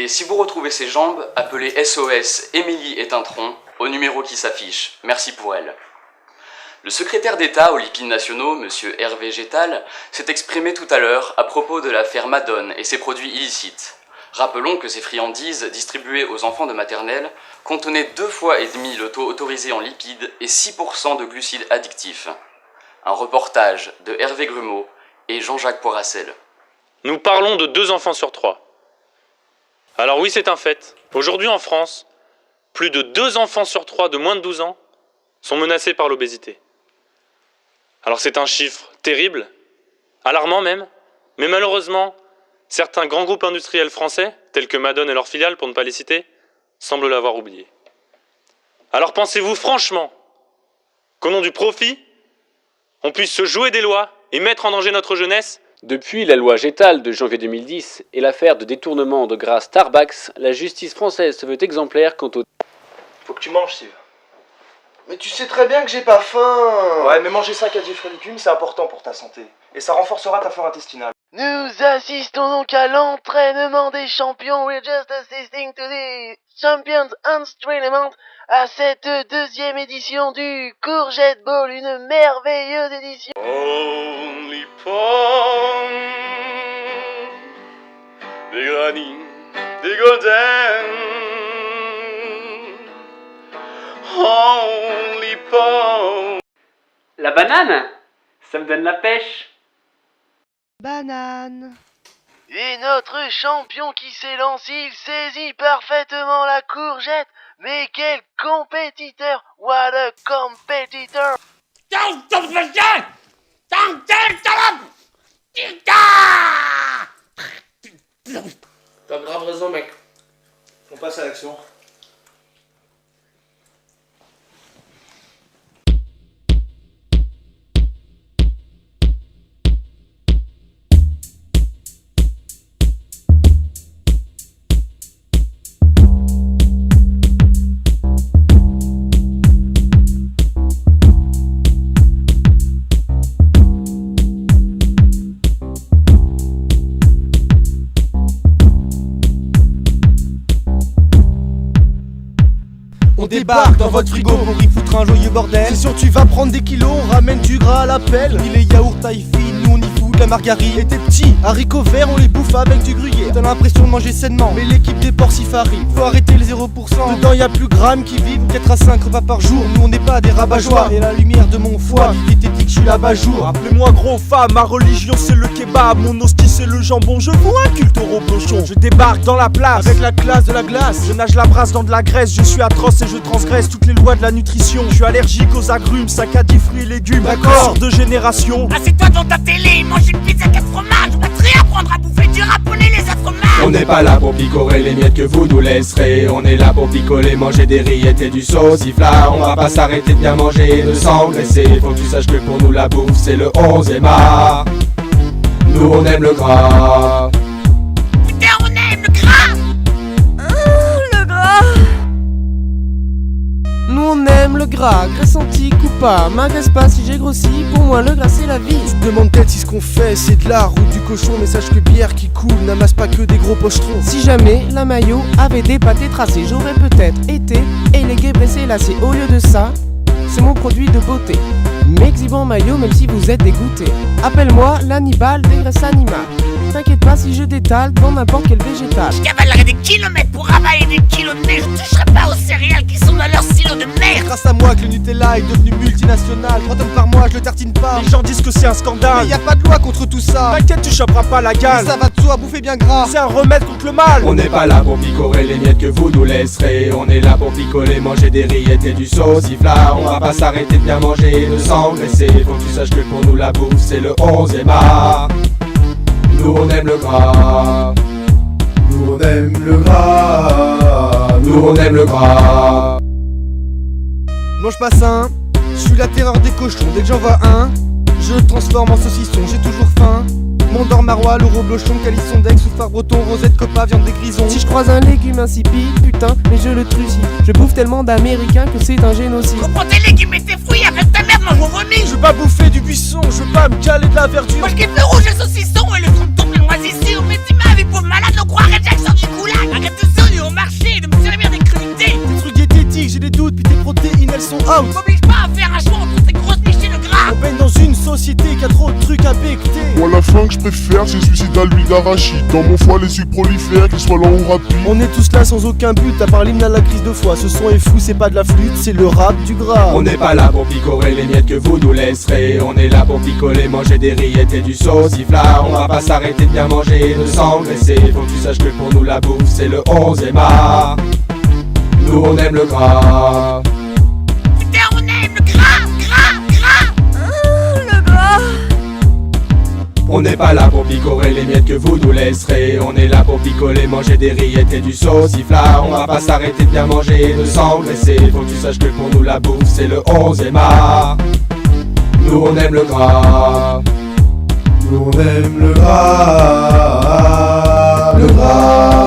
Et si vous retrouvez ses jambes, appelez SOS Émilie est un tronc au numéro qui s'affiche. Merci pour elle. Le secrétaire d'État aux lipides nationaux, M. Hervé Gétal, s'est exprimé tout à l'heure à propos de l'affaire Madone et ses produits illicites. Rappelons que ces friandises distribuées aux enfants de maternelle contenaient 2,5 fois le taux autorisé en lipides et 6% de glucides addictifs. Un reportage de Hervé Grumeau et Jean-Jacques Poiracel. Nous parlons de 2 enfants sur 3. Alors oui, c'est un fait. Aujourd'hui en France, plus de 2 enfants sur 3 de moins de 12 ans sont menacés par l'obésité. Alors c'est un chiffre terrible, alarmant même, mais malheureusement, certains grands groupes industriels français, tels que Madone et leurs filiales, pour ne pas les citer, semblent l'avoir oublié. Alors pensez-vous franchement qu'au nom du profit, on puisse se jouer des lois et mettre en danger notre jeunesse ? Depuis la loi Gétal de janvier 2010 et l'affaire de détournement de gras Starbucks, la justice française se veut exemplaire quant au... Faut que tu manges, Steve. Mais tu sais très bien que j'ai pas faim. Ouais, mais manger 5 à 10 fruits et légumes, c'est important pour ta santé. Et ça renforcera ta flore intestinale. Nous assistons donc à l'entraînement des champions. We're just assisting to the Champions Entraînement à cette 2e édition du Courgette Bowl, une merveilleuse édition. Only pond, des granits, des golden. Only pond. La banane, ça me donne la pêche. Banane. Et notre champion qui s'élance, il saisit parfaitement la courgette. Mais quel compétiteur! What a competitor! T'as grave raison, mec. On passe à l'action. On débarque dans votre frigo pour y foutre un joyeux bordel. C'est sûr tu vas prendre des kilos, on ramène du gras à la pelle. Ni les yaourts taille fine, nous on y fout de la margarine. Et tes petits haricots verts on les bouffe avec du gruyère. T'as l'impression de manger sainement, mais l'équipe des porcifari. Faut arrêter le 0%, dedans y'a plus grammes qui vivent 4 à 5 repas par jour, nous on n'est pas des rabat-joie. Et la lumière de mon foie, diététique je suis là-bas-jour. Appelez-moi gros femme, ma religion c'est le kebab. Mon hostie c'est le jambon, je vois un culte au reblochon. Je débarque dans la place, Avec la classe de la glace. je nage la brasse dans de la graisse. Je suis atroce et je transgresse toutes les lois de la nutrition. Je suis allergique aux agrumes, 5 à 10 fruits et légumes. D'accord. De génération. Assieds-toi devant ta télé, mange une pizza 4 fromages. On va te réapprendre à bouffer du japonais, les affromages. On n'est pas là pour picorer les miettes que vous nous laisserez. On est là pour picoler, manger des rillettes et du sauciflard. On va pas s'arrêter de bien manger et de s'engraisser. Faut que tu saches que pour nous la bouffe c'est le 11e art. Nous on aime le gras. Putain, on aime le gras. Le gras. Nous on aime le gras, graisse antique ou pas. M'agresse pas si j'ai grossi, pour moi le gras c'est la vie. Tu te demandes peut-être si ce qu'on fait c'est de l'art ou du cochon. Mais sache que bière qui coule n'amasse pas que des gros pochetrons. Si jamais la maillot avait des pâtés tracés, j'aurais peut-être été élégué, blessé, lassé. Au lieu de ça, c'est mon produit de beauté. M'exhibant maillot même si vous êtes dégoûté. Appelle-moi l'Hannibal des graisses animales. T'inquiète pas si je détale dans n'importe quel végétal. Je cavalerai des kilomètres pour ravaler des kilos de neige. Je toucherai pas aux céréales qui sont dans leur silo de merde. Grâce à moi que le Nutella est devenu multinational. 3 tonnes par mois je le tartine pas. Les gens disent que c'est un Mais scandale. y a pas de loi contre tout ça. T'inquiète, tu choperas pas la Mais gale. ça va de soi, bouffer bien gras. C'est un remède contre le mal. On n'est pas là pour picorer les miettes que vous nous laisserez. On est là pour picoler, manger des rillettes et du sauciflard. On va pas s'arrêter de bien manger et de s'engraisser. Faut que tu saches que pour nous la bouffe c'est le 11e art. Nous on aime le gras. Nous on aime le gras. Nous on aime le gras. Mange pas sain, je suis la terreur des cochons. Dès que j'en vois un, je le transforme en saucisson. J'ai toujours faim. Mondor, maroilles, le reblochon, calisson, dex, soufard breton, rosette, copa, viande des grisons. Si je croise un légume insipide, putain, mais je le trucie. Je bouffe tellement d'américains que c'est un génocide. Reprends tes légumes et tes fruits avec ta mère, mange mon vomi. Je veux pas bouffer du buisson, je veux pas me caler de la verdure. Moi je kiffe le rouge, le saucisson et le tronc de ton moisissure. Mais tu m'as vu pauvre malade, on croirait Jackson du goulag. Arrête out. M'oblige pas à faire un choix entre ces grosses niches et le gras. On baigne dans une société qui a trop de trucs à becter. Moi la fin que je préfère c'est suicide à l'huile d'arachide. Dans mon foie les sucres prolifèrent, qu'ils soient lents ou rapides. On est tous là sans aucun but, à part l'hymne à la crise de foi. Ce son est fou, c'est pas de la flûte, c'est le rap du gras. On n'est pas là pour picorer les miettes que vous nous laisserez. On est là pour picoler, manger des rillettes et du sauciflard. On va pas s'arrêter de bien manger et de s'engraisser. Faut que tu saches que pour nous la bouffe c'est le 11e art. Nous on aime le gras. Putain, on aime le gras, le gras. On n'est pas là pour picorer les miettes que vous nous laisserez. On est là pour picoler, manger des rillettes et du sauciflard. On va pas s'arrêter de bien manger et de s'engraisser. Faut que tu saches que pour nous la bouffe c'est le 11e art. Nous on aime le gras. Nous on aime le gras. Le gras.